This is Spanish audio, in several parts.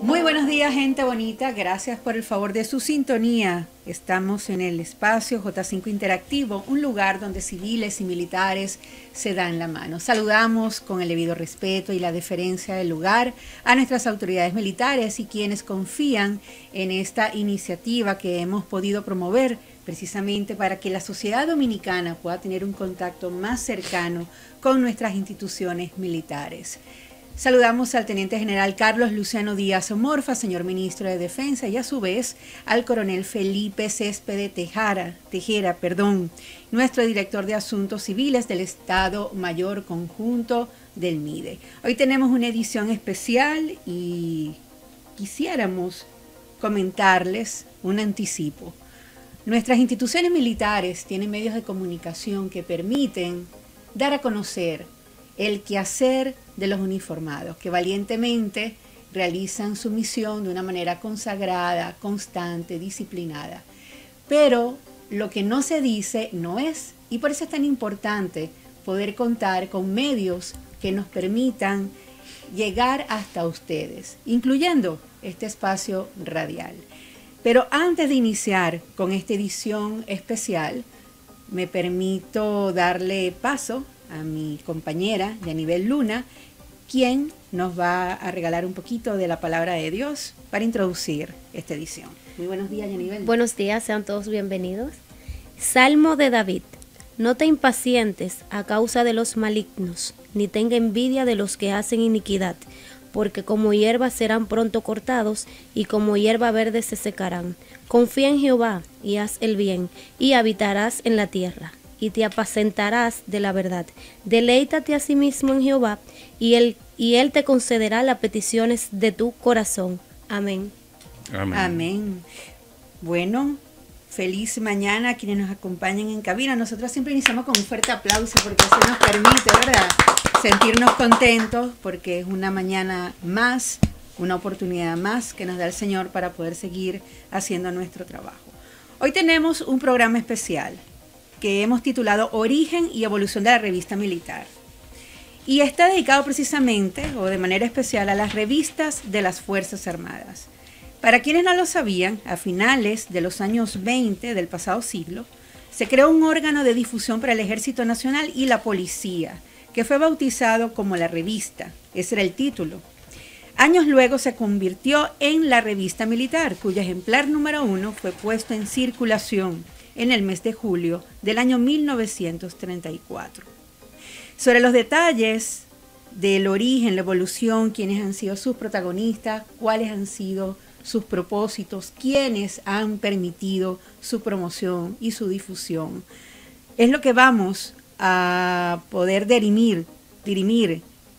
Muy buenos días, gente bonita. Gracias por el favor de su sintonía. Estamos en el espacio J5 Interactivo, un lugar donde civiles y militares se dan la mano. Saludamos con el debido respeto y la deferencia del lugar a nuestras autoridades militares y quienes confían en esta iniciativa que hemos podido promover precisamente para que la sociedad dominicana pueda tener un contacto más cercano con nuestras instituciones militares. Saludamos al Teniente General Carlos Luciano Díaz Morfa, señor Ministro de Defensa, y a su vez al Coronel Felipe Céspedes Tejera, nuestro Director de Asuntos Civiles del Estado Mayor Conjunto del MIDE. Hoy tenemos una edición especial y quisiéramos comentarles un anticipo. Nuestras instituciones militares tienen medios de comunicación que permiten dar a conocer el quehacer de los uniformados, que valientemente realizan su misión de una manera consagrada, constante, disciplinada. Pero lo que no se dice no es, y por eso es tan importante poder contar con medios que nos permitan llegar hasta ustedes, incluyendo este espacio radial. Pero antes de iniciar con esta edición especial, me permito darle paso a mi compañera Yanivel Luna, quien nos va a regalar un poquito de la palabra de Dios para introducir esta edición. Muy buenos días, Yanivel. Buenos días, sean todos bienvenidos. Salmo de David. No te impacientes a causa de los malignos, ni tenga envidia de los que hacen iniquidad, porque como hierba serán pronto cortados, y como hierba verde se secarán. Confía en Jehová, y haz el bien, y habitarás en la tierra, y te apacentarás de la verdad. Deleítate a sí mismo en Jehová, y él te concederá las peticiones de tu corazón. Amén. Amén. Amén. Bueno, feliz mañana a quienes nos acompañan en cabina. Nosotros siempre iniciamos con un fuerte aplauso porque eso nos permite, ¿verdad?, sentirnos contentos porque es una mañana más, una oportunidad más que nos da el Señor para poder seguir haciendo nuestro trabajo. Hoy tenemos un programa especial que hemos titulado Origen y Evolución de la Revista Militar. Y está dedicado precisamente, o de manera especial, a las revistas de las Fuerzas Armadas. Para quienes no lo sabían, a finales de los años 20 del pasado siglo, se creó un órgano de difusión para el Ejército Nacional y la Policía, que fue bautizado como La Revista. Ese era el título. Años luego se convirtió en la Revista Militar, cuyo ejemplar número 1 fue puesto en circulación en el mes de julio del año 1934. Sobre los detalles del origen, la evolución, quiénes han sido sus protagonistas, cuáles han sido sus propósitos, quiénes han permitido su promoción y su difusión, es lo que vamos a poder dirimir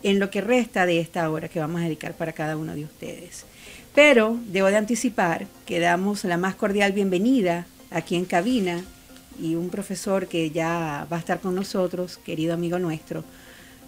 en lo que resta de esta hora que vamos a dedicar para cada uno de ustedes. Pero debo de anticipar que damos la más cordial bienvenida aquí en cabina y un profesor que ya va a estar con nosotros, querido amigo nuestro,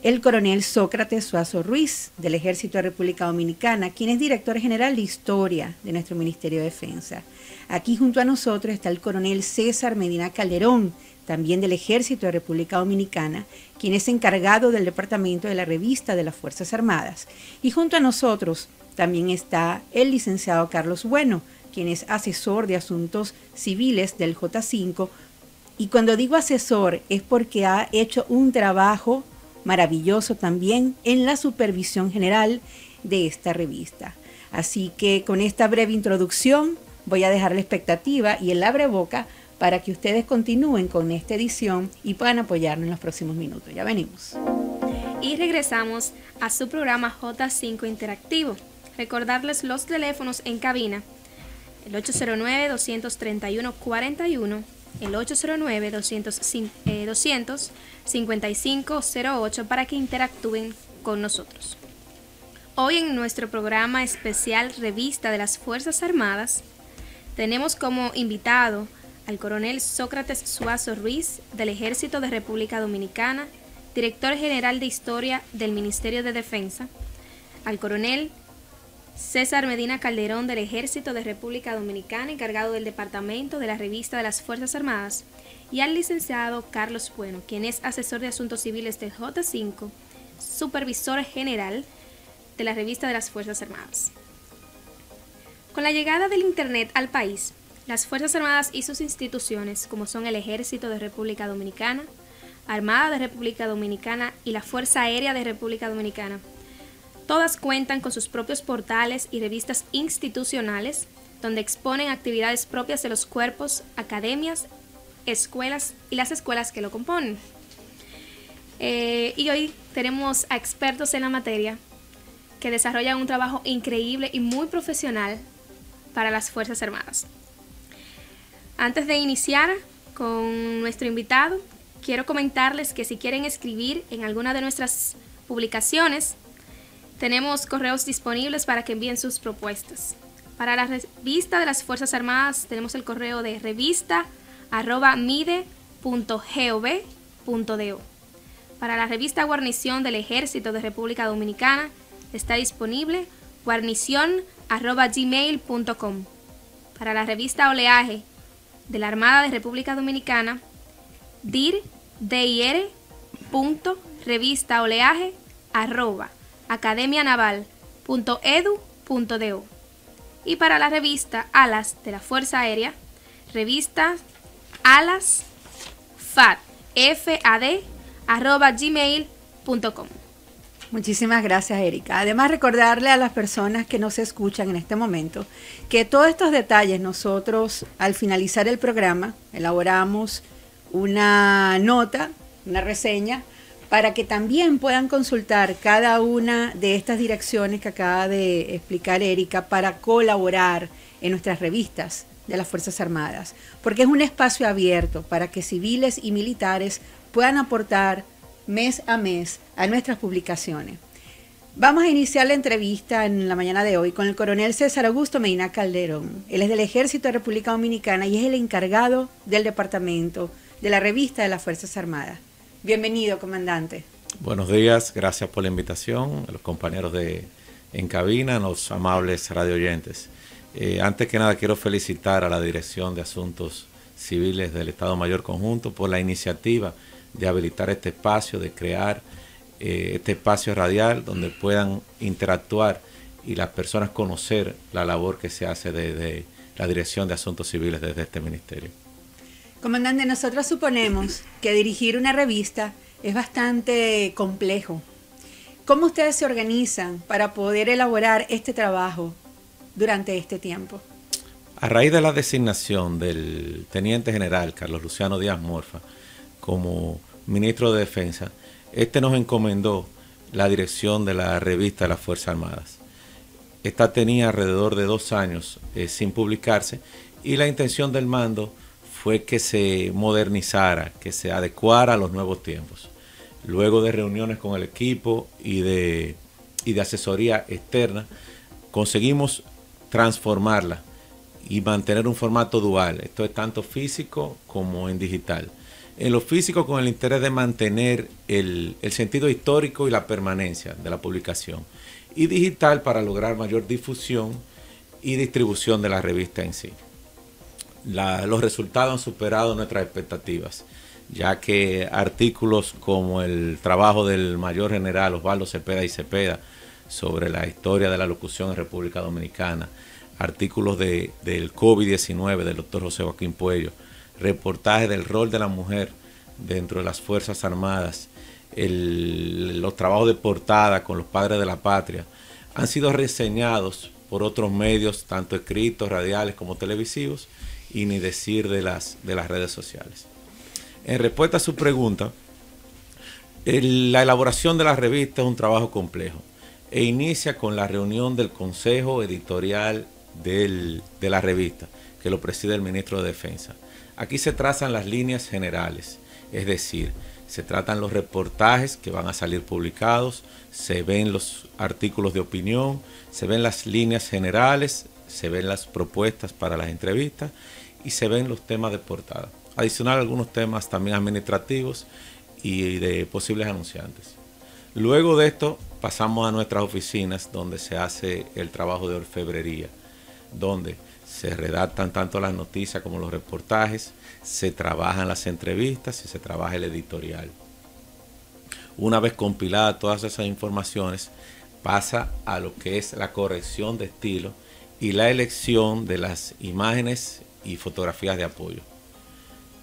el coronel Sócrates Suazo Ruiz, del Ejército de República Dominicana, quien es director general de Historia de nuestro Ministerio de Defensa. Aquí junto a nosotros está el coronel César Medina Calderón, también del Ejército de República Dominicana, quien es encargado del Departamento de la Revista de las Fuerzas Armadas. Y junto a nosotros también está el licenciado Carlos Bueno, quien es asesor de Asuntos Civiles del J5. Y cuando digo asesor es porque ha hecho un trabajo maravilloso también en la supervisión general de esta revista. Así que con esta breve introducción voy a dejar la expectativa y el abreboca para que ustedes continúen con esta edición y puedan apoyarnos en los próximos minutos. Ya venimos. Y regresamos a su programa J5 Interactivo. Recordarles los teléfonos en cabina: el 809-231-41, el 809-200-5508 para que interactúen con nosotros. Hoy en nuestro programa especial Revista de las Fuerzas Armadas tenemos como invitado al coronel Sócrates Suazo Ruiz, del Ejército de República Dominicana, director general de Historia del Ministerio de Defensa, al coronel César Medina Calderón, del Ejército de República Dominicana, encargado del Departamento de la Revista de las Fuerzas Armadas, y al licenciado Carlos Bueno, quien es asesor de Asuntos Civiles del J5, supervisor general de la Revista de las Fuerzas Armadas. Con la llegada del Internet al país, las Fuerzas Armadas y sus instituciones, como son el Ejército de República Dominicana, Armada de República Dominicana y la Fuerza Aérea de República Dominicana, todas cuentan con sus propios portales y revistas institucionales donde exponen actividades propias de los cuerpos, academias, escuelas y las escuelas que lo componen. Y hoy tenemos a expertos en la materia que desarrollan un trabajo increíble y muy profesional para las Fuerzas Armadas. Antes de iniciar con nuestro invitado, quiero comentarles que si quieren escribir en alguna de nuestras publicaciones, tenemos correos disponibles para que envíen sus propuestas. Para la revista de las Fuerzas Armadas tenemos el correo de revista@mide.gov.do. Para la revista Guarnición del Ejército de República Dominicana está disponible guarnición@gmail.com. Para la revista Oleaje de la Armada de República Dominicana, dir.revistaoleaje@academianaval.edu.do. Y para la revista Alas de la Fuerza Aérea, revista alasfad@gmail.com. Muchísimas gracias, Erika. Además, recordarle a las personas que nos escuchan en este momento que todos estos detalles nosotros, al finalizar el programa, elaboramos una nota, una reseña, para que también puedan consultar cada una de estas direcciones que acaba de explicar Erika para colaborar en nuestras revistas de las Fuerzas Armadas, porque es un espacio abierto para que civiles y militares puedan aportar mes a mes a nuestras publicaciones. Vamos a iniciar la entrevista en la mañana de hoy con el coronel César Augusto Medina Calderón. Él es del Ejército de República Dominicana y es el encargado del departamento de la revista de las Fuerzas Armadas. Bienvenido, comandante. Buenos días, gracias por la invitación, a los compañeros en cabina, a los amables radioyentes. Antes que nada quiero felicitar a la Dirección de Asuntos Civiles del Estado Mayor Conjunto por la iniciativa de habilitar este espacio, de crear este espacio radial donde puedan interactuar y las personas conocer la labor que se hace desde la Dirección de Asuntos Civiles desde este ministerio. Comandante, nosotros suponemos que dirigir una revista es bastante complejo. ¿Cómo ustedes se organizan para poder elaborar este trabajo durante este tiempo? A raíz de la designación del Teniente General Carlos Luciano Díaz Morfa como Ministro de Defensa, nos encomendó la dirección de la revista de las Fuerzas Armadas. Esta tenía alrededor de 2 años sin publicarse y la intención del mando fue que se modernizara, que se adecuara a los nuevos tiempos. Luego de reuniones con el equipo y de asesoría externa, conseguimos transformarla y mantener un formato dual. Esto es tanto físico como en digital. En lo físico con el interés de mantener el sentido histórico y la permanencia de la publicación. Y digital para lograr mayor difusión y distribución de la revista en sí. Los resultados han superado nuestras expectativas, ya que artículos como el trabajo del mayor general Osvaldo Cepeda y Cepeda sobre la historia de la locución en República Dominicana, artículos del COVID-19 del doctor José Joaquín Puello, reportajes del rol de la mujer dentro de las Fuerzas Armadas, los trabajos de portada con los padres de la patria, han sido reseñados por otros medios, tanto escritos, radiales como televisivos, y ni decir de las redes sociales. En respuesta a su pregunta, la elaboración de la revista es un trabajo complejo e inicia con la reunión del Consejo Editorial de la revista, que lo preside el Ministro de Defensa. Aquí se trazan las líneas generales, es decir, se tratan los reportajes que van a salir publicados, se ven los artículos de opinión, se ven las líneas generales, se ven las propuestas para las entrevistas y se ven los temas de portada. Adicional, algunos temas también administrativos y de posibles anunciantes. Luego de esto pasamos a nuestras oficinas donde se hace el trabajo de orfebrería, donde se redactan tanto las noticias como los reportajes, se trabajan las entrevistas y se trabaja el editorial. Una vez compiladas todas esas informaciones, pasa a lo que es la corrección de estilo y la elección de las imágenes y fotografías de apoyo.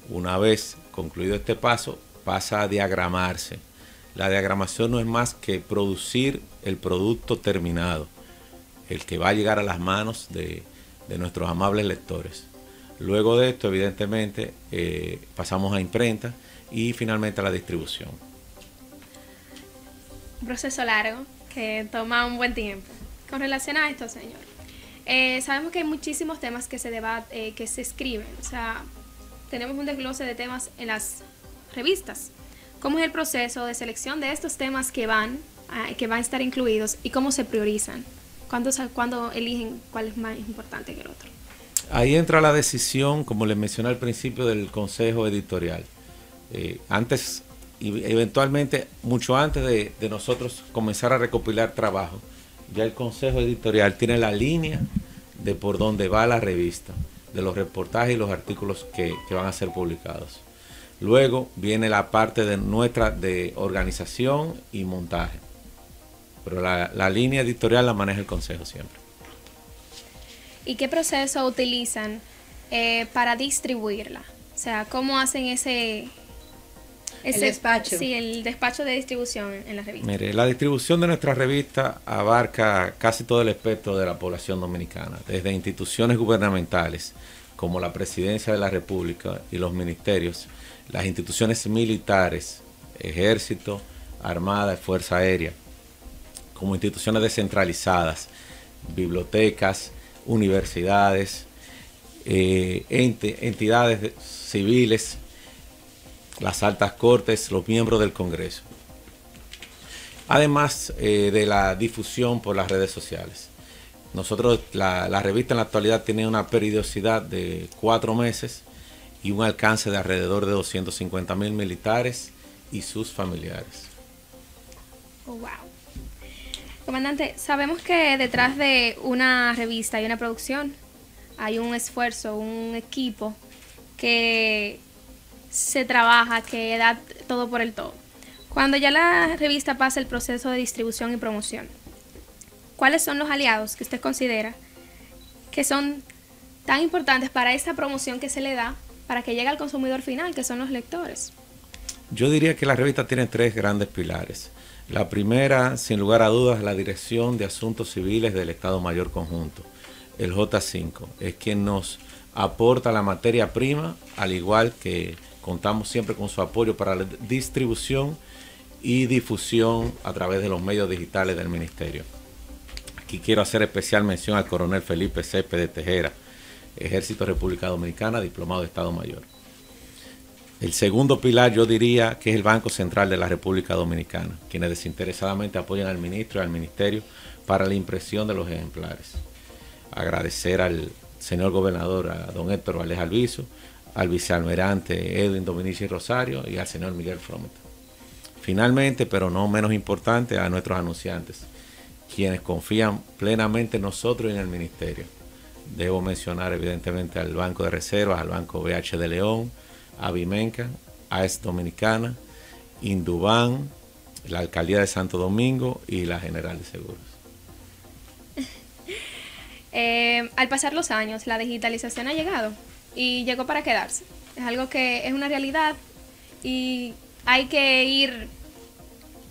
Una vez concluido este paso, pasa a diagramarse. La diagramación no es más que producir el producto terminado, el que va a llegar a las manos de nuestros amables lectores. Luego de esto, evidentemente, pasamos a imprenta y finalmente a la distribución. Un proceso largo que toma un buen tiempo. Con relación a esto, señor, sabemos que hay muchísimos temas que se escriben. O sea, tenemos un desglose de temas en las revistas. ¿Cómo es el proceso de selección de estos temas que van a estar incluidos y cómo se priorizan? ¿Cuándo eligen cuál es más importante que el otro? Ahí entra la decisión, como les mencioné al principio, del consejo editorial. Antes, y eventualmente, mucho antes de nosotros comenzar a recopilar trabajo, ya el consejo editorial tiene la línea de por dónde va la revista, de los reportajes y los artículos que van a ser publicados. Luego viene la parte de nuestra de organización y montaje. Pero la línea editorial la maneja el consejo siempre. ¿Y qué proceso utilizan para distribuirla? O sea, ¿cómo hacen ese despacho? Sí, el despacho de distribución en la revista. Mire, la distribución de nuestra revista abarca casi todo el espectro de la población dominicana, desde instituciones gubernamentales como la Presidencia de la República y los ministerios, las instituciones militares, Ejército, Armada y Fuerza Aérea, como instituciones descentralizadas, bibliotecas, universidades, entidades civiles, las altas cortes, los miembros del Congreso. Además de la difusión por las redes sociales. Nosotros, la revista en la actualidad tiene una periodicidad de 4 meses y un alcance de alrededor de 250,000 militares y sus familiares. Oh, wow. Comandante, sabemos que detrás de una revista y una producción hay un esfuerzo, un equipo que se trabaja, que da todo por el todo. Cuando ya la revista pasa el proceso de distribución y promoción, ¿cuáles son los aliados que usted considera que son tan importantes para esta promoción que se le da para que llegue al consumidor final, que son los lectores? Yo diría que la revista tiene 3 grandes pilares. La primera, sin lugar a dudas, la Dirección de Asuntos Civiles del Estado Mayor Conjunto, el J5. Es quien nos aporta la materia prima, al igual que contamos siempre con su apoyo para la distribución y difusión a través de los medios digitales del Ministerio. Aquí quiero hacer especial mención al coronel Felipe Céspedes Tejera, Ejército República Dominicana, diplomado de Estado Mayor. El segundo pilar yo diría que es el Banco Central de la República Dominicana, quienes desinteresadamente apoyan al ministro y al ministerio para la impresión de los ejemplares. Agradecer al señor gobernador, a don Héctor Valdés Alviso, al vicealmirante Edwin Dominici Rosario y al señor Miguel Frometa. Finalmente, pero no menos importante, a nuestros anunciantes, quienes confían plenamente en nosotros y en el ministerio. Debo mencionar evidentemente al Banco de Reservas, al Banco BH de León, a Vimenca, AES Dominicana, Induban, la Alcaldía de Santo Domingo y la General de Seguros. Al pasar los años, la digitalización ha llegado y llegó para quedarse. Es algo que es una realidad y hay que ir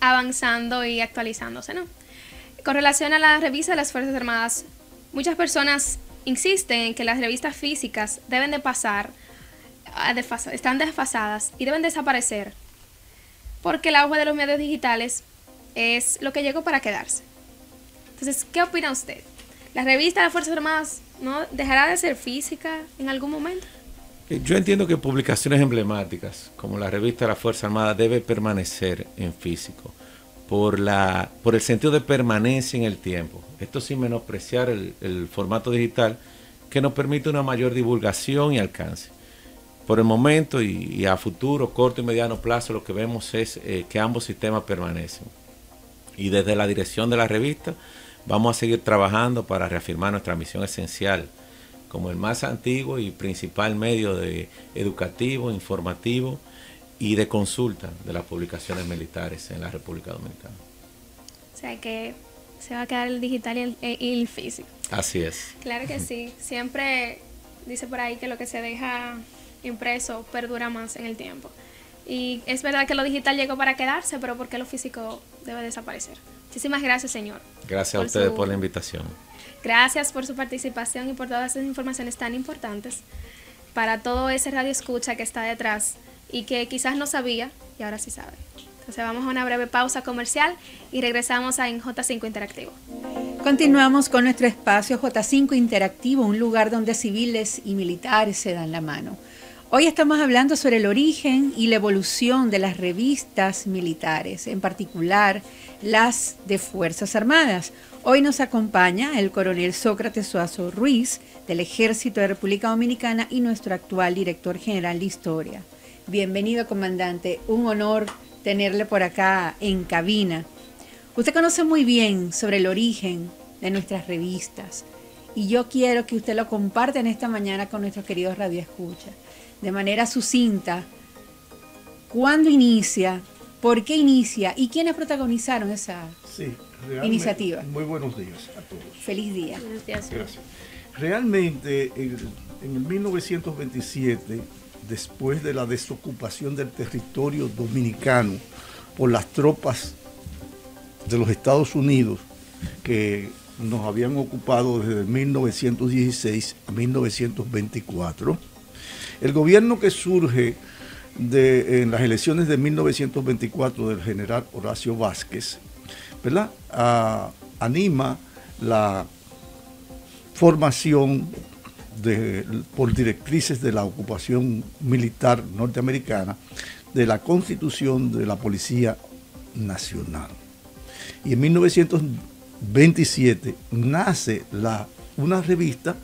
avanzando y actualizándose, ¿no? Con relación a la revista de las Fuerzas Armadas, muchas personas insisten en que las revistas físicas deben de pasar, están desfasadas y deben desaparecer, porque el auge de los medios digitales es lo que llegó para quedarse. Entonces, ¿qué opina usted? ¿La revista de las Fuerzas Armadas no dejará de ser física en algún momento? Yo entiendo que publicaciones emblemáticas como la revista de la Fuerza Armada debe permanecer en físico por el sentido de permanencia en el tiempo. Esto sin menospreciar el formato digital que nos permite una mayor divulgación y alcance. Por el momento y a futuro, corto y mediano plazo, lo que vemos es que ambos sistemas permanecen. Y desde la dirección de la revista vamos a seguir trabajando para reafirmar nuestra misión esencial como el más antiguo y principal medio educativo, informativo y de consulta de las publicaciones militares en la República Dominicana. O sea que se va a quedar el digital y el físico. Así es. Claro que sí. Siempre dice por ahí que lo que se deja impreso perdura más en el tiempo. Y es verdad que lo digital llegó para quedarse, pero ¿por qué lo físico debe desaparecer? Muchísimas gracias, señor. Gracias a ustedes por la invitación. Gracias por su participación y por todas esas informaciones tan importantes para todo ese radio escucha que está detrás y que quizás no sabía y ahora sí sabe. Entonces vamos a una breve pausa comercial y regresamos en J5 Interactivo. Continuamos con nuestro espacio J5 Interactivo, un lugar donde civiles y militares se dan la mano. Hoy estamos hablando sobre el origen y la evolución de las revistas militares, en particular las de Fuerzas Armadas. Hoy nos acompaña el coronel Sócrates Suazo Ruiz, del Ejército de República Dominicana y nuestro actual director general de Historia. Bienvenido, comandante. Un honor tenerle por acá en cabina. Usted conoce muy bien sobre el origen de nuestras revistas y yo quiero que usted lo comparta en esta mañana con nuestros queridos radioescuchas. De manera sucinta, ¿cuándo inicia? ¿Por qué inicia? ¿Y quiénes protagonizaron esa iniciativa? Muy buenos días a todos. Feliz día. Buenos días. Gracias. Realmente, en el 1927, después de la desocupación del territorio dominicano por las tropas de los Estados Unidos, que nos habían ocupado desde 1916 a 1924, el gobierno que surge en las elecciones de 1924 del general Horacio Vázquez, ¿verdad? Anima la formación por directrices de la ocupación militar norteamericana de la Constitución de la Policía Nacional. Y en 1927 nace una revista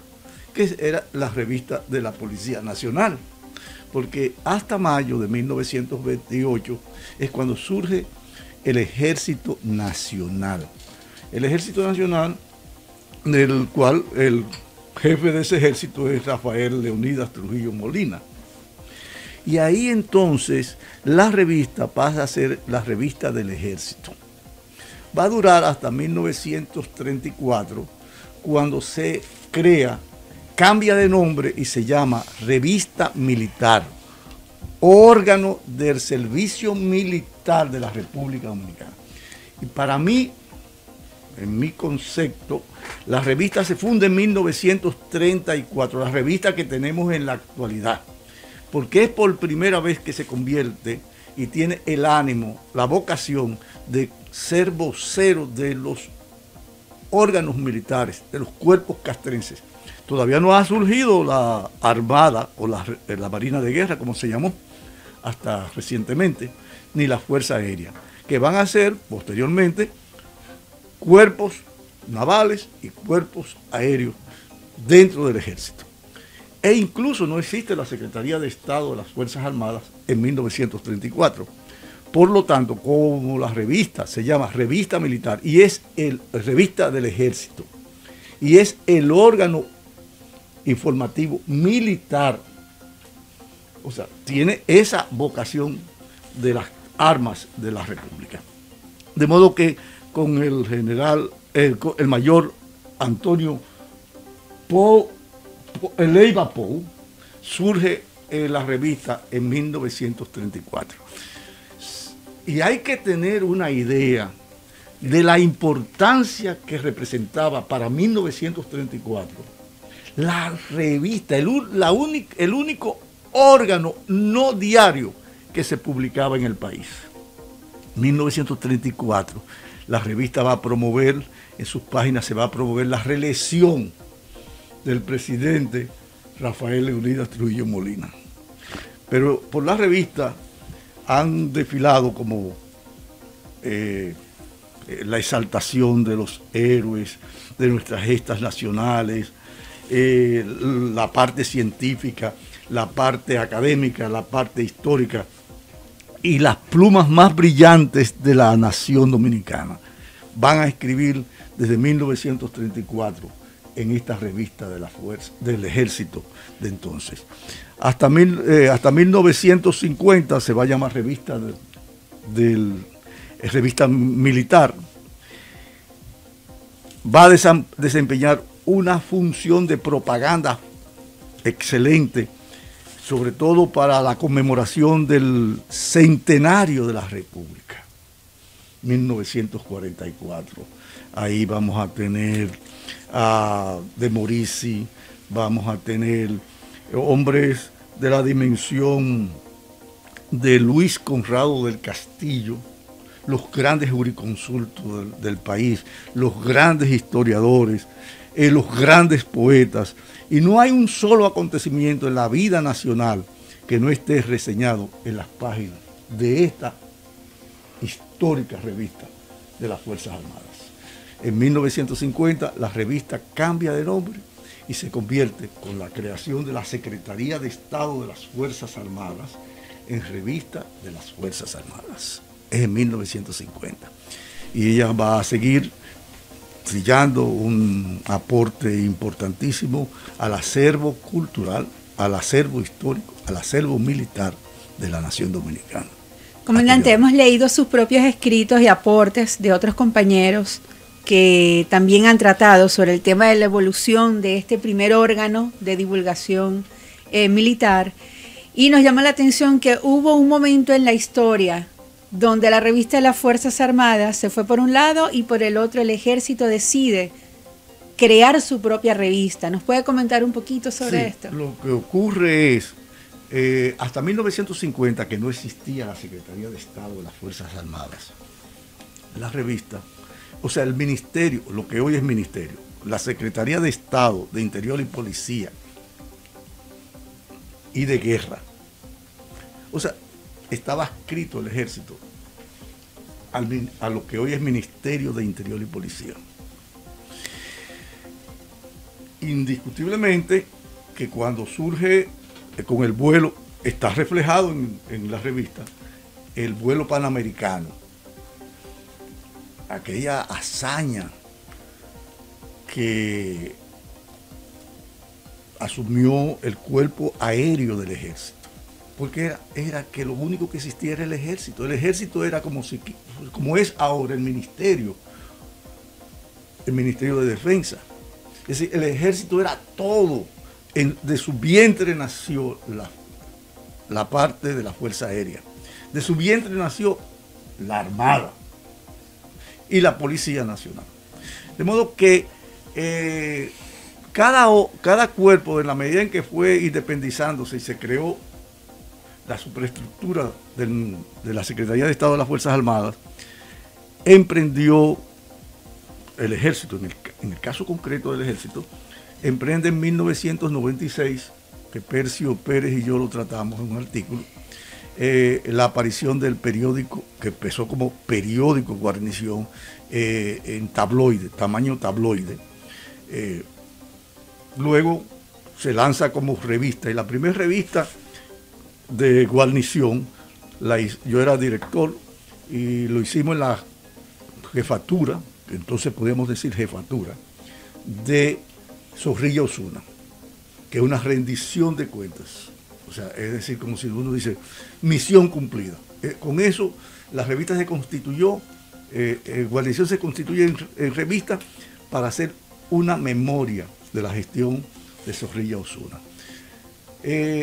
que era la revista de la Policía Nacional, porque hasta mayo de 1928 es cuando surge el Ejército Nacional. El Ejército Nacional, del cual el jefe de ese ejército es Rafael Leonidas Trujillo Molina. Y ahí entonces la revista pasa a ser la revista del ejército. Va a durar hasta 1934, cuando se cambia de nombre y se llama Revista Militar, órgano del servicio militar de la República Dominicana. Y para mí, en mi concepto, la revista se funda en 1934, la revista que tenemos en la actualidad, porque es por primera vez que se convierte y tiene el ánimo, la vocación de ser vocero de los órganos militares, de los cuerpos castrenses. Todavía no ha surgido la Armada o la Marina de Guerra, como se llamó hasta recientemente, ni la Fuerza Aérea, que van a ser posteriormente cuerpos navales y cuerpos aéreos dentro del ejército. E incluso no existe la Secretaría de Estado de las Fuerzas Armadas en 1934. Por lo tanto, como la revista se llama Revista Militar y es revista del ejército y es el órgano informativo militar, o sea, tiene esa vocación de las armas de la República. De modo que con el general, el mayor Antonio Leiva Pou, surge la revista en 1934. Y hay que tener una idea de la importancia que representaba para 1934 la revista, el único órgano no diario que se publicaba en el país. 1934, la revista va a promover, en sus páginas se va a promover la reelección del presidente Rafael Leonidas Trujillo Molina. Pero por la revista han desfilado como la exaltación de los héroes, de nuestras gestas nacionales, la parte científica, la parte académica, la parte histórica y las plumas más brillantes de la nación dominicana. Van a escribir desde 1934 en esta revista de la fuerza, del ejército de entonces. Hasta 1950 se va a llamar revista militar. va a desempeñar una función de propaganda excelente, sobre todo para la conmemoración del centenario de la República, 1944. Ahí vamos a tener a De Morici, vamos a tener hombres de la dimensión de Luis Conrado del Castillo, los grandes jurisconsultos del país, los grandes historiadores, los grandes poetas, y no hay un solo acontecimiento en la vida nacional que no esté reseñado en las páginas de esta histórica revista de las Fuerzas Armadas. En 1950 la revista cambia de nombre y se convierte, con la creación de la Secretaría de Estado de las Fuerzas Armadas, en Revista de las Fuerzas Armadas. Es en 1950. Y ella va a seguir brillando un aporte importantísimo al acervo cultural, al acervo histórico, al acervo militar de la nación dominicana. Comandante, hemos leído sus propios escritos y aportes de otros compañeros que también han tratado sobre el tema de la evolución de este primer órgano de divulgación militar, y nos llama la atención que hubo un momento en la historia donde la revista de las Fuerzas Armadas se fue por un lado y por el otro el Ejército decide crear su propia revista. ¿Nos puede comentar un poquito sobre esto? Lo que ocurre es, hasta 1950, que no existía la Secretaría de Estado de las Fuerzas Armadas, la revista, o sea, el ministerio, lo que hoy es ministerio, la Secretaría de Estado de Interior y Policía y de Guerra, o sea, estaba adscrito el Ejército a lo que hoy es Ministerio de Interior y Policía. Indiscutiblemente que cuando surge con el vuelo, está reflejado en la revista, el vuelo panamericano, aquella hazaña que asumió el cuerpo aéreo del Ejército, porque era que lo único que existía era el Ejército. El Ejército era como es ahora el Ministerio de Defensa. Es decir, el Ejército era todo. De su vientre nació la parte de la Fuerza Aérea. De su vientre nació la Armada y la Policía Nacional. De modo que cada cuerpo, en la medida en que fue independizándose y se creó la superestructura de la Secretaría de Estado de las Fuerzas Armadas, emprendió el Ejército, en el caso concreto del Ejército, emprende en 1996, que Percio Pérez y yo lo tratamos en un artículo, la aparición del periódico, que empezó como periódico Guarnición, en tabloide, tamaño tabloide. Luego se lanza como revista, y la primera revista de Guarnición, yo era director y lo hicimos en la jefatura, que entonces podíamos decir jefatura, de Zorrilla Osuna, que es una rendición de cuentas. O sea, es decir, como si uno dice, misión cumplida. Con eso, la revista se constituyó, Guarnición se constituye en revista para hacer una memoria de la gestión de Zorrilla Osuna.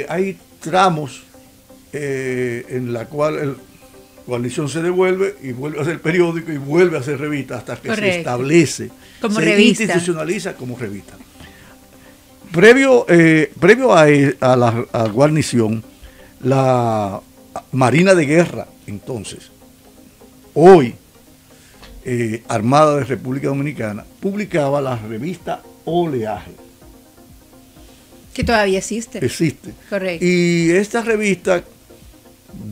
Hay tramos en la cual el Guarnición se devuelve y vuelve a hacer periódico y vuelve a hacer revista hasta que se establece, como se revista, institucionaliza como revista. Previo a la Guarnición, la Marina de Guerra, entonces, hoy Armada de República Dominicana, publicaba la revista Oleaje. Que todavía existe. Existe. Correcto. Y esta revista,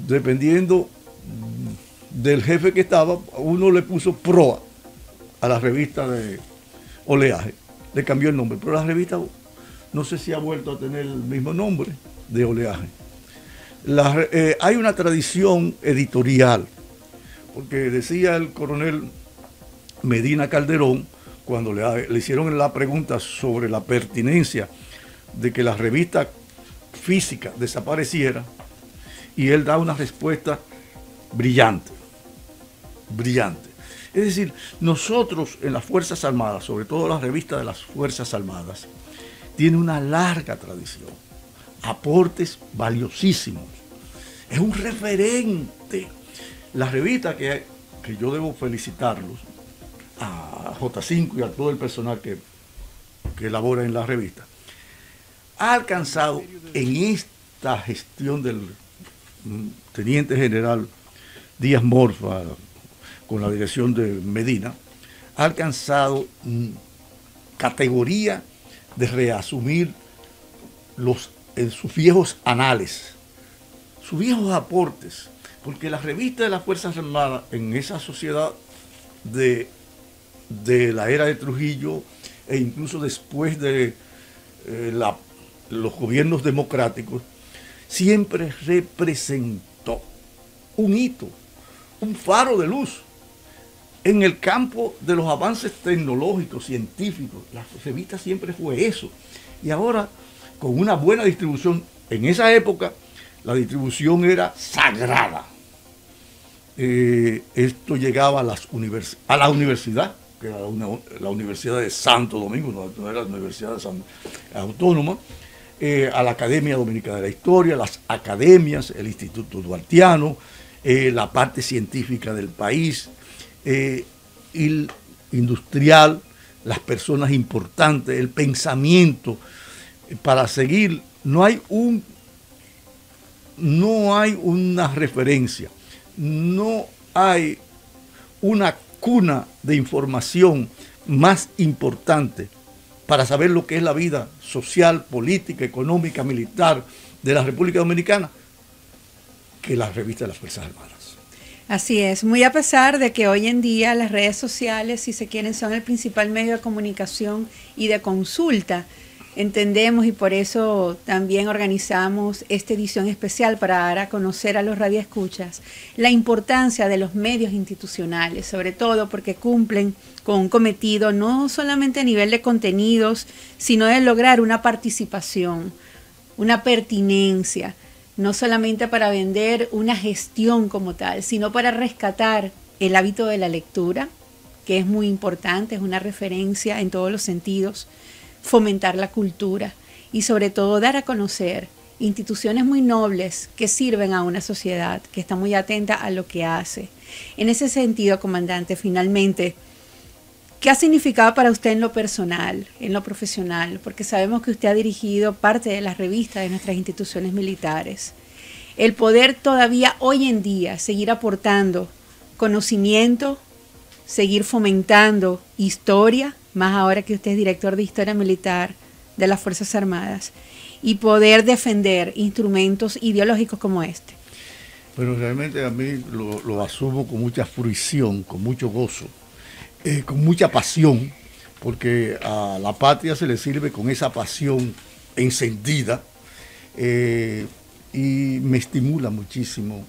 dependiendo del jefe que estaba, uno le puso proa a la revista de Oleaje, le cambió el nombre, pero la revista no sé si ha vuelto a tener el mismo nombre de Oleaje. Hay una tradición editorial, porque decía el coronel Medina Calderón, cuando le hicieron la pregunta sobre la pertinencia de que la revista física desapareciera, y él da una respuesta brillante. Es decir, nosotros en las Fuerzas Armadas, sobre todo la revista de las Fuerzas Armadas, tiene una larga tradición, aportes valiosísimos, es un referente. La revista que yo debo felicitarlos, a J5 y a todo el personal que elabora en la revista, ha alcanzado en esta gestión del teniente general Díaz Morfa, con la dirección de Medina, ha alcanzado categoría de reasumir en sus viejos anales, sus viejos aportes, porque la revista de las Fuerzas Armadas en esa sociedad de la era de Trujillo e incluso después de los gobiernos democráticos, siempre representó un hito, un faro de luz en el campo de los avances tecnológicos, científicos. La revista siempre fue eso. Y ahora, con una buena distribución, en esa época la distribución era sagrada. Esto llegaba a la universidad, que era la Universidad de Santo Domingo, no era la Universidad Autónoma, a la Academia Dominicana de la Historia, las academias, el Instituto Duartiano, la parte científica del país, el industrial, las personas importantes, el pensamiento, para seguir. No hay una referencia, no hay una cuna de información más importante para saber lo que es la vida social, política, económica, militar de la República Dominicana que la revista de las Fuerzas Armadas. Así es, muy a pesar de que hoy en día las redes sociales, si se quieren, son el principal medio de comunicación y de consulta. Entendemos y por eso también organizamos esta edición especial para dar a conocer a los radioescuchas la importancia de los medios institucionales, sobre todo porque cumplen con un cometido no solamente a nivel de contenidos, sino de lograr una participación, una pertinencia, no solamente para vender una gestión como tal, sino para rescatar el hábito de la lectura, que es muy importante, es una referencia en todos los sentidos, fomentar la cultura y sobre todo dar a conocer instituciones muy nobles que sirven a una sociedad que está muy atenta a lo que hace. En ese sentido, comandante, finalmente, ¿qué ha significado para usted en lo personal, en lo profesional? Porque sabemos que usted ha dirigido parte de las revistas de nuestras instituciones militares. El poder todavía hoy en día seguir aportando conocimiento, seguir fomentando historia, más ahora que usted es director de Historia Militar de las Fuerzas Armadas, y poder defender instrumentos ideológicos como este. Bueno, realmente a mí lo asumo con mucha fruición, con mucho gozo, con mucha pasión, porque a la patria se le sirve con esa pasión encendida, y me estimula muchísimo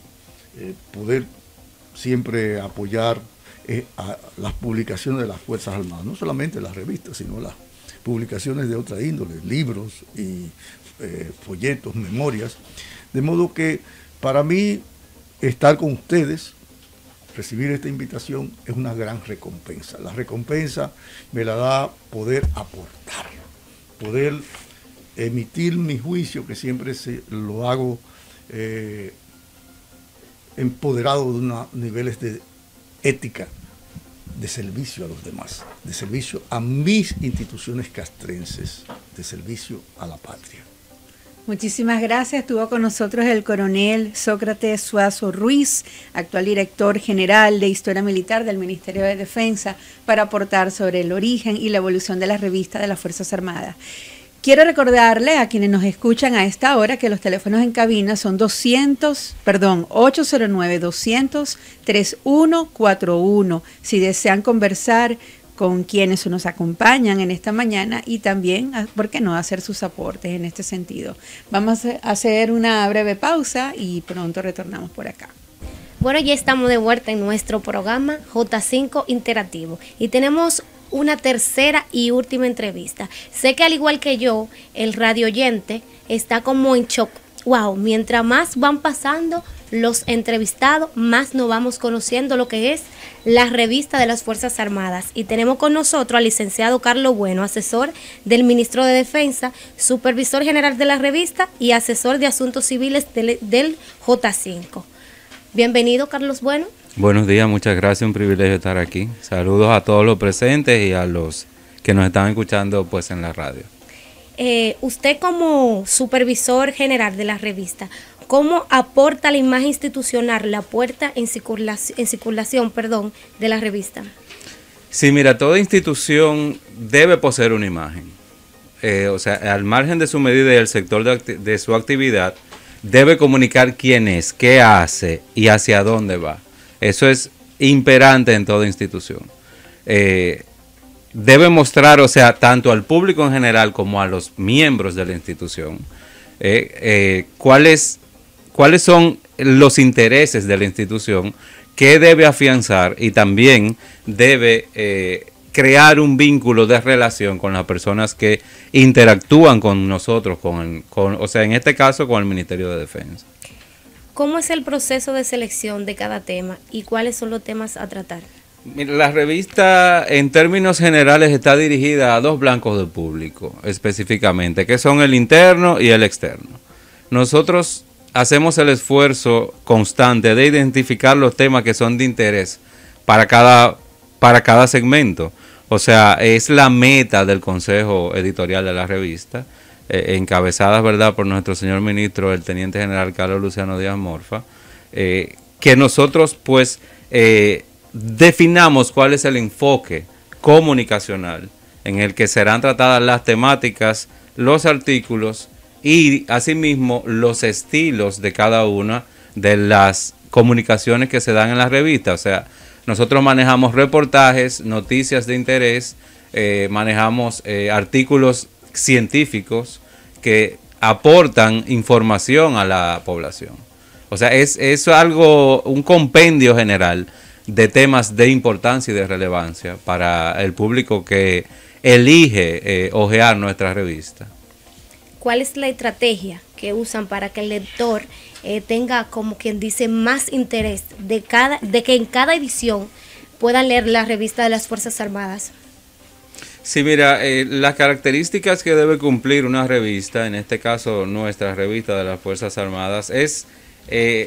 poder siempre apoyar a las publicaciones de las Fuerzas Armadas, no solamente las revistas, sino las publicaciones de otra índole, libros y folletos, memorias, de modo que para mí estar con ustedes, recibir esta invitación es una gran recompensa. La recompensa me la da poder aportar, poder emitir mi juicio, que siempre lo hago empoderado de unos niveles de ética, de servicio a los demás, de servicio a mis instituciones castrenses, de servicio a la patria. Muchísimas gracias. Estuvo con nosotros el coronel Sócrates Suazo Ruiz, actual director general de Historia Militar del Ministerio de Defensa, para aportar sobre el origen y la evolución de la revista de las Fuerzas Armadas. Quiero recordarle a quienes nos escuchan a esta hora que los teléfonos en cabina son 809-200-3141 si desean conversar con quienes nos acompañan en esta mañana y también, ¿por qué no?, hacer sus aportes en este sentido. Vamos a hacer una breve pausa y pronto retornamos por acá. Bueno, ya estamos de vuelta en nuestro programa J5 Interactivo y tenemos una tercera y última entrevista. Sé que al igual que yo, el radio oyente está como en shock wow, mientras más van pasando los entrevistados, más nos vamos conociendo lo que es la revista de las Fuerzas Armadas. Y tenemos con nosotros al licenciado Carlos Bueno, asesor del ministro de Defensa, supervisor general de la revista y asesor de asuntos civiles del J5. Bienvenido, Carlos Bueno. Buenos días, muchas gracias, un privilegio estar aquí. Saludos a todos los presentes y a los que nos están escuchando pues en la radio. Usted como supervisor general de la revista, ¿cómo aporta la imagen institucional, la puerta en circulación, de la revista? Sí, mira, toda institución debe poseer una imagen. O sea, al margen de su medida y el sector de su actividad, debe comunicar quién es, qué hace y hacia dónde va. Eso es imperante en toda institución. Debe mostrar, o sea, tanto al público en general como a los miembros de la institución, cuáles son los intereses de la institución, qué debe afianzar y también debe crear un vínculo de relación con las personas que interactúan con nosotros, o sea, en este caso con el Ministerio de Defensa. ¿Cómo es el proceso de selección de cada tema y cuáles son los temas a tratar? Mira, la revista en términos generales está dirigida a dos blancos de público específicamente, que son el interno y el externo. Nosotros hacemos el esfuerzo constante de identificar los temas que son de interés para cada segmento. O sea, es la meta del consejo editorial de la revista, encabezadas, ¿verdad?, por nuestro señor ministro, el teniente general Carlos Luciano Díaz Morfa, que nosotros pues definamos cuál es el enfoque comunicacional en el que serán tratadas las temáticas, los artículos y asimismo los estilos de cada una de las comunicaciones que se dan en la revista. O sea, nosotros manejamos reportajes, noticias de interés, manejamos artículos científicos que aportan información a la población. O sea, es algo, un compendio general de temas de importancia y de relevancia para el público que elige hojear nuestra revista. ¿Cuál es la estrategia que usan para que el lector tenga, como quien dice, más interés de que en cada edición puedan leer la revista de las Fuerzas Armadas? Sí, mira, las características que debe cumplir una revista, en este caso nuestra revista de las Fuerzas Armadas, es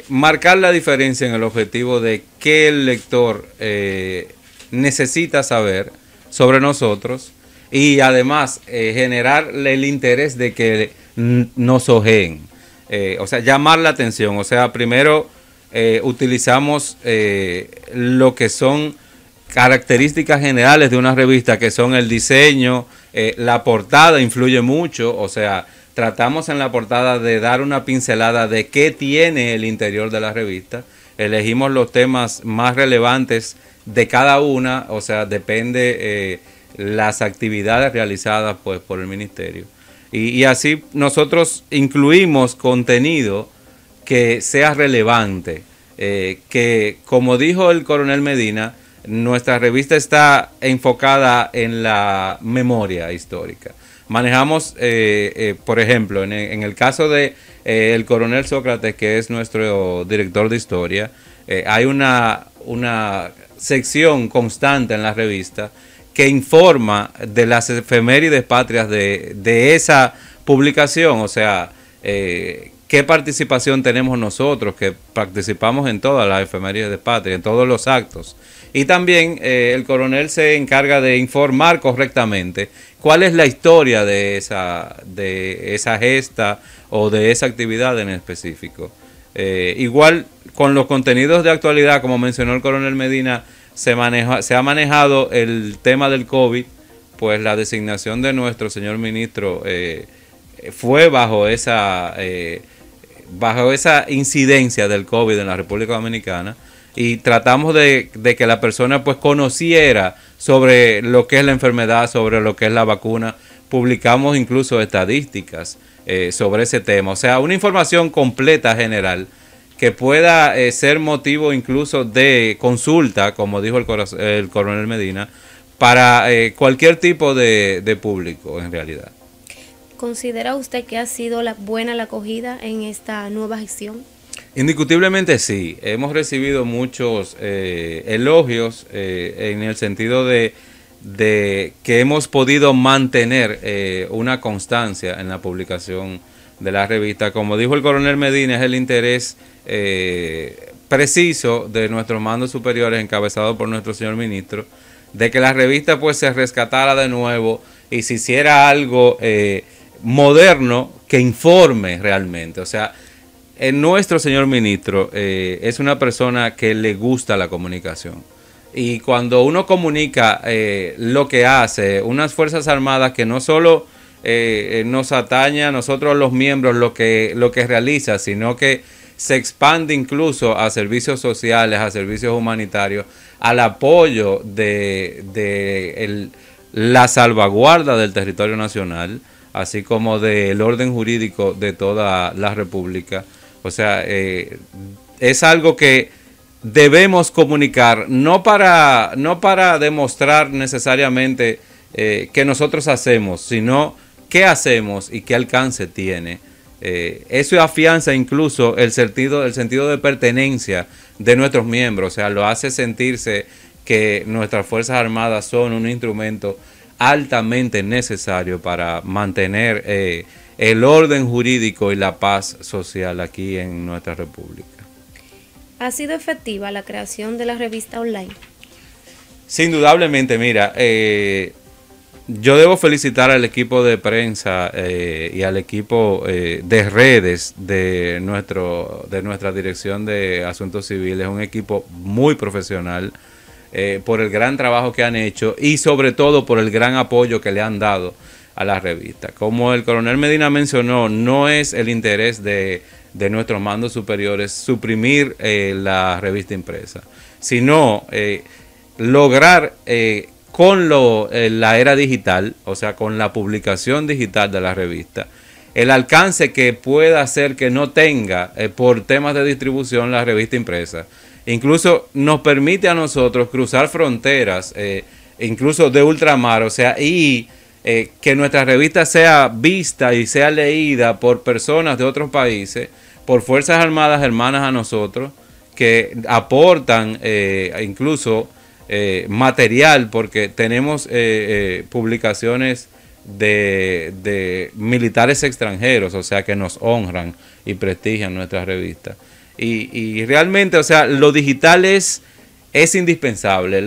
marcar la diferencia en el objetivo de qué el lector necesita saber sobre nosotros y además generar el interés de que nos ojeen, o sea, llamar la atención. O sea, primero utilizamos lo que son características generales de una revista, que son el diseño, la portada influye mucho, o sea, tratamos en la portada de dar una pincelada de qué tiene el interior de la revista. Elegimos los temas más relevantes de cada una, o sea, depende las actividades realizadas pues por el ministerio. Y así nosotros incluimos contenido que sea relevante, que como dijo el coronel Medina, nuestra revista está enfocada en la memoria histórica. Manejamos, por ejemplo, en el caso de el coronel Sócrates, que es nuestro director de historia, hay una sección constante en la revista que informa de las efemérides patrias de esa publicación. O sea, qué participación tenemos nosotros, que participamos en todas las efemérides patrias, en todos los actos. Y también el coronel se encarga de informar correctamente cuál es la historia de esa gesta o de esa actividad en específico. Igual con los contenidos de actualidad, como mencionó el coronel Medina, se ha manejado el tema del COVID, pues la designación de nuestro señor ministro fue bajo esa incidencia del COVID en la República Dominicana. Y tratamos de que la persona pues conociera sobre lo que es la enfermedad, sobre lo que es la vacuna. Publicamos incluso estadísticas sobre ese tema. O sea, una información completa general que pueda ser motivo incluso de consulta, como dijo el coronel Medina, para cualquier tipo de público en realidad. ¿Considera usted que ha sido buena la acogida en esta nueva gestión? Indiscutiblemente sí, hemos recibido muchos elogios en el sentido de que hemos podido mantener una constancia en la publicación de la revista. Como dijo el coronel Medina, es el interés preciso de nuestros mandos superiores, encabezado por nuestro señor ministro, de que la revista pues se rescatara de nuevo y se hiciera algo moderno que informe realmente. O sea, nuestro señor ministro es una persona que le gusta la comunicación. Y cuando uno comunica lo que hace, unas Fuerzas Armadas que no solo nos atañe a nosotros los miembros lo que realiza, sino que se expande incluso a servicios sociales, a servicios humanitarios, al apoyo de la salvaguarda del territorio nacional, así como del orden jurídico de toda la República. O sea, es algo que debemos comunicar, no para demostrar necesariamente qué nosotros hacemos, sino qué hacemos y qué alcance tiene. Eso afianza incluso el sentido de pertenencia de nuestros miembros, o sea, lo hace sentirse que nuestras Fuerzas Armadas son un instrumento altamente necesario para mantener el orden jurídico y la paz social aquí en nuestra República. ¿Ha sido efectiva la creación de la revista online? Sí, indudablemente, mira, yo debo felicitar al equipo de prensa y al equipo de redes de nuestra Dirección de Asuntos Civiles, un equipo muy profesional, por el gran trabajo que han hecho y sobre todo por el gran apoyo que le han dado a la revista. Como el coronel Medina mencionó, no es el interés de nuestros mandos superiores suprimir la revista impresa, sino lograr con la era digital, o sea, con la publicación digital de la revista, el alcance que pueda hacer que no tenga por temas de distribución la revista impresa. Incluso nos permite a nosotros cruzar fronteras, incluso de ultramar, o sea, y que nuestra revista sea vista y sea leída por personas de otros países, por Fuerzas Armadas hermanas a nosotros, que aportan incluso material, porque tenemos publicaciones de militares extranjeros, o sea, que nos honran y prestigian nuestra revista. Y realmente, o sea, lo digital es indispensable.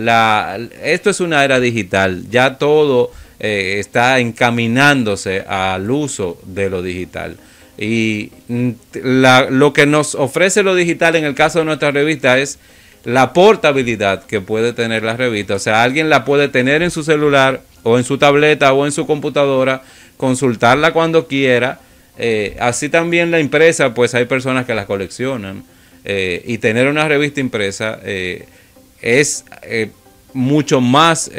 Esto es una era digital, ya todo está encaminándose al uso de lo digital. Y lo que nos ofrece lo digital en el caso de nuestra revista es la portabilidad que puede tener la revista. O sea, alguien la puede tener en su celular o en su tableta o en su computadora, consultarla cuando quiera. Así también la impresa, pues hay personas que la coleccionan, y tener una revista impresa es mucho más,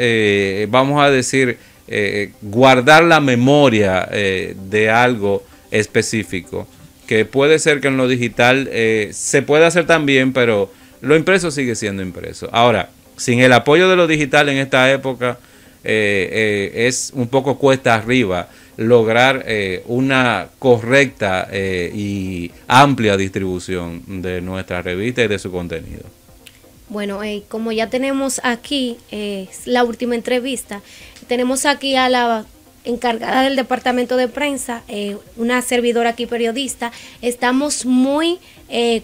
vamos a decir, guardar la memoria de algo específico, que puede ser que en lo digital se puede hacer también, pero lo impreso sigue siendo impreso. Ahora, sin el apoyo de lo digital en esta época, es un poco cuesta arriba lograr una correcta y amplia distribución de nuestra revista y de su contenido. Bueno, como ya tenemos aquí la última entrevista, tenemos aquí a la encargada del departamento de prensa, una servidora aquí periodista. Estamos muy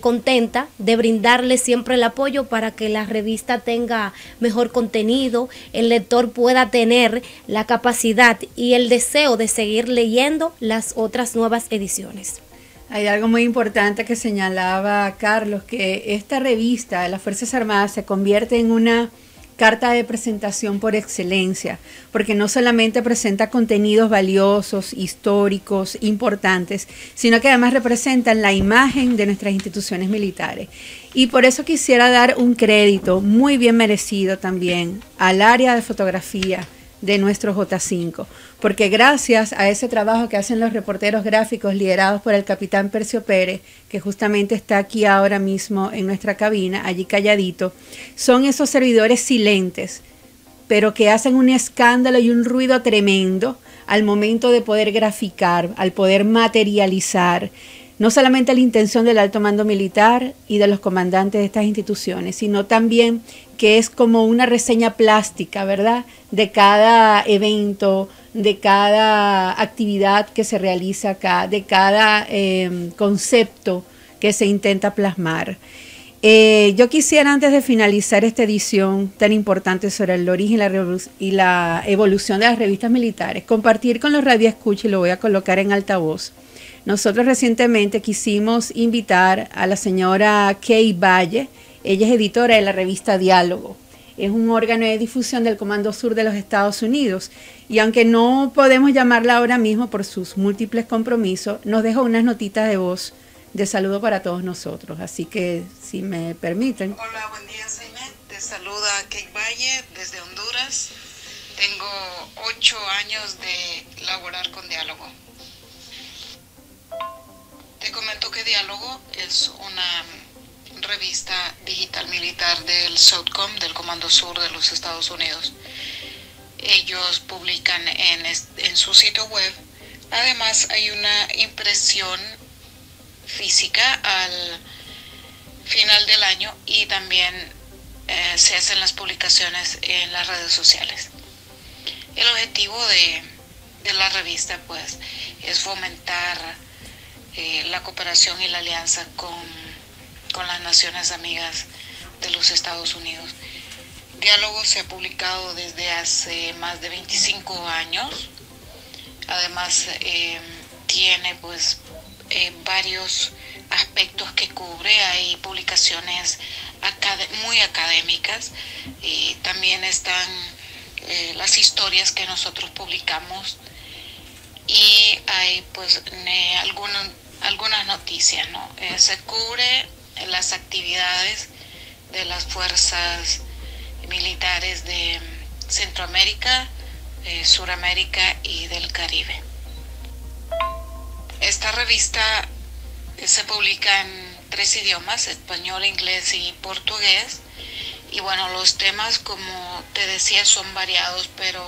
contenta de brindarle siempre el apoyo para que la revista tenga mejor contenido, el lector pueda tener la capacidad y el deseo de seguir leyendo las otras nuevas ediciones. Hay algo muy importante que señalaba Carlos, que esta revista de las Fuerzas Armadas se convierte en una carta de presentación por excelencia, porque no solamente presenta contenidos valiosos, históricos, importantes, sino que además representan la imagen de nuestras instituciones militares. Y por eso quisiera dar un crédito muy bien merecido también al área de fotografía de nuestro J5, porque gracias a ese trabajo que hacen los reporteros gráficos liderados por el capitán Percio Pérez, que justamente está aquí ahora mismo en nuestra cabina, allí calladito, son esos servidores silentes, pero que hacen un escándalo y un ruido tremendo al momento de poder graficar, al poder materializar, no solamente la intención del alto mando militar y de los comandantes de estas instituciones, sino también que es como una reseña plástica, ¿verdad?, de cada evento, de cada actividad que se realiza acá, de cada concepto que se intenta plasmar. Yo quisiera, antes de finalizar esta edición tan importante sobre el origen y la evolución de las revistas militares, compartir con los radioescuchas, y lo voy a colocar en altavoz. Nosotros recientemente quisimos invitar a la señora Kay Valle. Ella es editora de la revista Diálogo. Es un órgano de difusión del Comando Sur de los Estados Unidos. Y aunque no podemos llamarla ahora mismo por sus múltiples compromisos, nos deja unas notitas de voz de saludo para todos nosotros. Así que, si me permiten. Hola, buen día, Jaime. Te saluda Kay Valle desde Honduras. Tengo 8 años de laborar con Diálogo. Te comento que Diálogo es una revista digital militar del SOUTCOM, del Comando Sur de los Estados Unidos. Ellos publican en su sitio web. Además, hay una impresión física al final del año y también se hacen las publicaciones en las redes sociales. El objetivo de la revista, pues, es fomentar la cooperación y la alianza con las naciones amigas de los Estados Unidos. Diálogo se ha publicado desde hace más de 25 años. Además, tiene pues varios aspectos que cubre. Hay publicaciones muy académicas y también están las historias que nosotros publicamos, y hay pues algunas noticias, ¿no? Se cubre las actividades de las fuerzas militares de Centroamérica, Suramérica y del Caribe. Esta revista se publica en 3 idiomas, español, inglés y portugués. Y bueno, los temas, como te decía, son variados, pero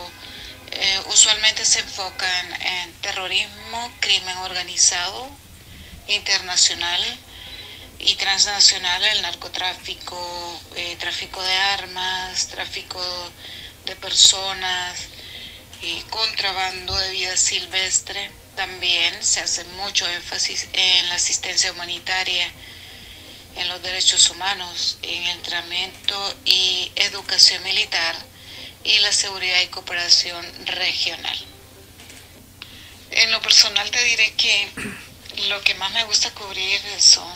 usualmente se enfocan en terrorismo, crimen organizado, internacional y transnacional, el narcotráfico, tráfico de armas, tráfico de personas y contrabando de vida silvestre. También se hace mucho énfasis en la asistencia humanitaria, en los derechos humanos, en el entrenamiento y educación militar y la seguridad y cooperación regional. En lo personal te diré que lo que más me gusta cubrir son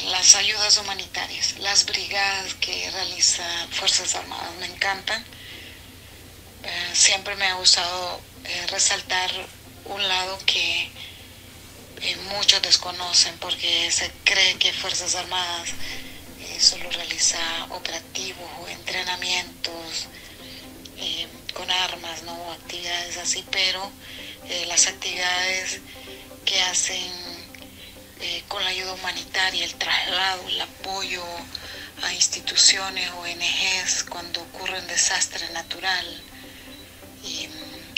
las ayudas humanitarias, las brigadas que realiza Fuerzas Armadas. Me encantan. Siempre me ha gustado resaltar un lado que muchos desconocen, porque se cree que Fuerzas Armadas solo realiza operativos o entrenamientos con armas, ¿no? Actividades así, pero las actividades que hacen con la ayuda humanitaria, el traslado, el apoyo a instituciones, ONGs, cuando ocurre un desastre natural, y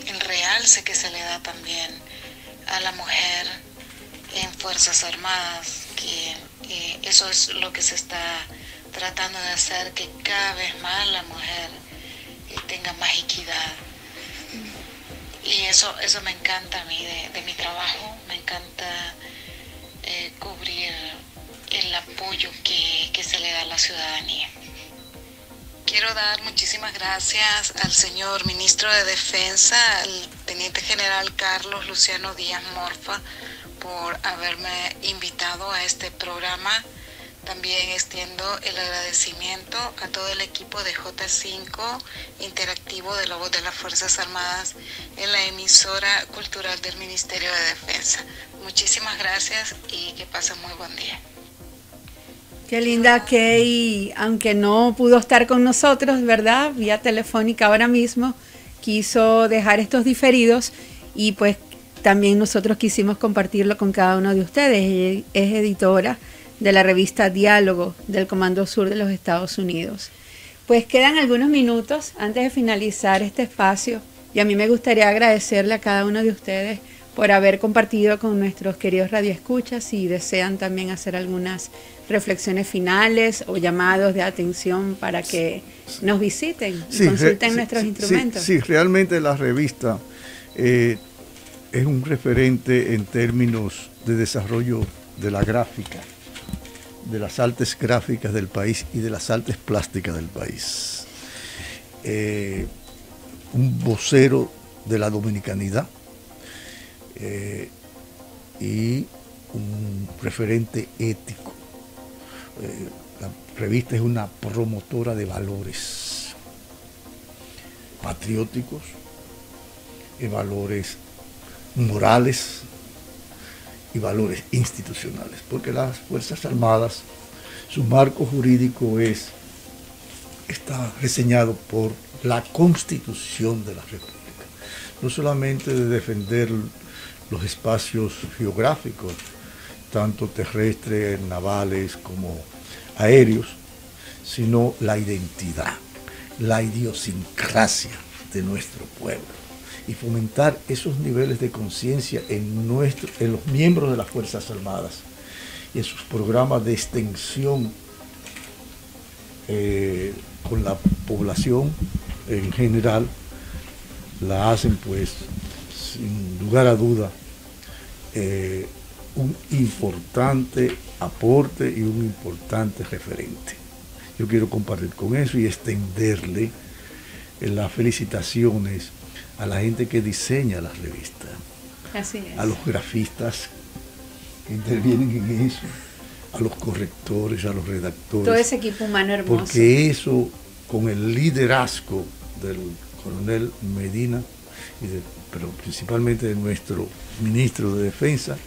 el realce que se le da también a la mujer en Fuerzas Armadas, que eso es lo que se está tratando de hacer, que cada vez más la mujer tenga más equidad. Y eso me encanta a mí de mi trabajo. Me encanta cubrir el apoyo que se le da a la ciudadanía. Quiero dar muchísimas gracias al señor ministro de Defensa, al teniente general Carlos Luciano Díaz Morfa, por haberme invitado a este programa. También extiendo el agradecimiento a todo el equipo de J5 Interactivo de la Voz de las Fuerzas Armadas en la emisora cultural del Ministerio de Defensa. Muchísimas gracias y que pasen muy buen día. Qué linda Kay, aunque no pudo estar con nosotros, ¿verdad? Vía telefónica ahora mismo, quiso dejar estos diferidos y pues también nosotros quisimos compartirlo con cada uno de ustedes. Ella es editora de la revista Diálogo del Comando Sur de los Estados Unidos. Pues quedan algunos minutos antes de finalizar este espacio Y a mí me gustaría agradecerle a cada uno de ustedes por haber compartido con nuestros queridos radioescuchas. Si desean también hacer algunas reflexiones finales o llamados de atención para que nos visiten y consulten nuestros instrumentos. Sí, realmente la revista es un referente en términos de desarrollo de la gráfica, de las artes gráficas del país y de las artes plásticas del país. Un vocero de la dominicanidad y un referente ético. La revista es una promotora de valores patrióticos, valores morales y valores institucionales, porque las Fuerzas Armadas, su marco jurídico está reseñado por la Constitución de la República, no solamente de defender los espacios geográficos, tanto terrestres, navales como aéreos, sino la identidad, la idiosincrasia de nuestro pueblo y fomentar esos niveles de conciencia en los miembros de las Fuerzas Armadas y en sus programas de extensión con la población en general, la hacen pues sin lugar a duda un importante aporte y un importante referente. Yo quiero compartir con eso y extenderle las felicitaciones a la gente que diseña las revistas, Así es. a los grafistas que intervienen en eso, a los correctores, a los redactores. Todo ese equipo humano hermoso. Porque eso, con el liderazgo del coronel Medina, pero principalmente de nuestro ministro de Defensa,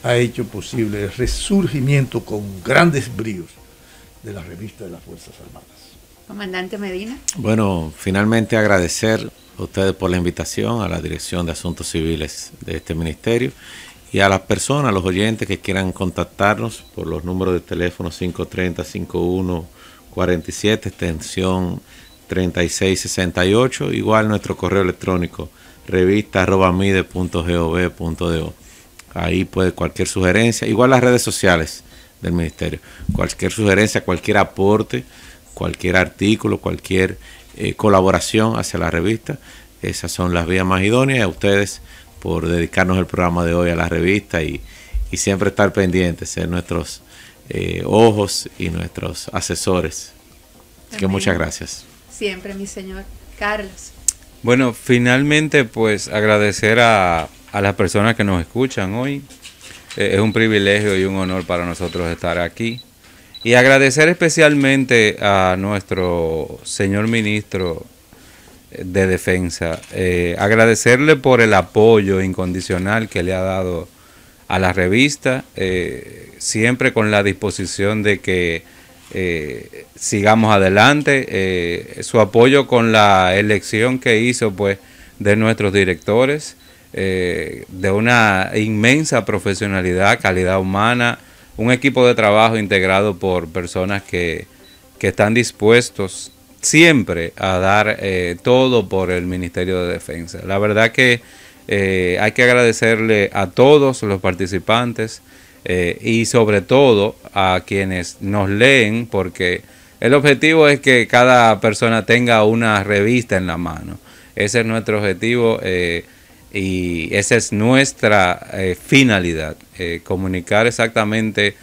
ha hecho posible el resurgimiento con grandes bríos de la revista de las Fuerzas Armadas. Comandante Medina. Bueno, finalmente agradecer a ustedes por la invitación, a la Dirección de Asuntos Civiles de este ministerio y a las personas, a los oyentes que quieran contactarnos por los números de teléfono 530-5147, extensión 3668, igual nuestro correo electrónico revista@mide.gov.do. Ahí puede cualquier sugerencia, igual las redes sociales del ministerio, cualquier sugerencia, cualquier aporte, cualquier artículo, cualquier colaboración hacia la revista, esas son las vías más idóneas. A ustedes por dedicarnos el programa de hoy a la revista y siempre estar pendientes, ser nuestros ojos y nuestros asesores. Así que muchas gracias. Siempre, mi señor. Carlos. Bueno, finalmente pues agradecer a las personas que nos escuchan hoy. Es un privilegio y un honor para nosotros estar aquí. Y agradecer especialmente a nuestro señor ministro de Defensa. Agradecerle por el apoyo incondicional que le ha dado a la revista, siempre con la disposición de que sigamos adelante. Su apoyo con la elección que hizo pues de nuestros directores, de una inmensa profesionalidad, calidad humana, un equipo de trabajo integrado por personas que están dispuestos siempre a dar todo por el Ministerio de Defensa. La verdad que hay que agradecerle a todos los participantes y sobre todo a quienes nos leen, porque el objetivo es que cada persona tenga una revista en la mano. Ese es nuestro objetivo y esa es nuestra finalidad, comunicar exactamente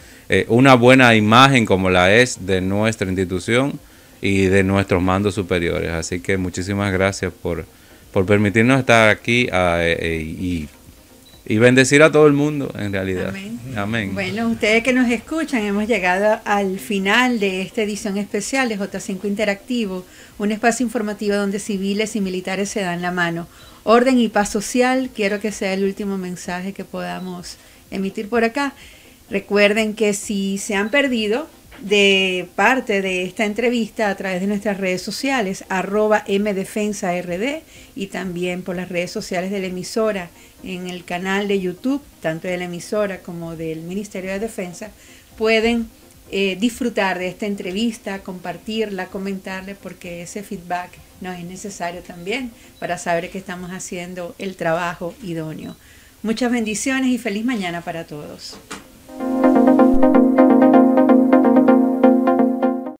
una buena imagen como la es de nuestra institución y de nuestros mandos superiores. Así que muchísimas gracias por permitirnos estar aquí y bendecir a todo el mundo en realidad. Amén. Amén. Bueno, ustedes que nos escuchan, hemos llegado al final de esta edición especial de J5 Interactivo, un espacio informativo donde civiles y militares se dan la mano. Orden y paz social, quiero que sea el último mensaje que podamos emitir por acá. Recuerden que si se han perdido de parte de esta entrevista a través de nuestras redes sociales, @mdefensard, y también por las redes sociales de la emisora, en el canal de YouTube, tanto de la emisora como del Ministerio de Defensa, pueden disfrutar de esta entrevista, compartirla, comentarle, porque ese feedback nos es necesario también para saber que estamos haciendo el trabajo idóneo. Muchas bendiciones y feliz mañana para todos.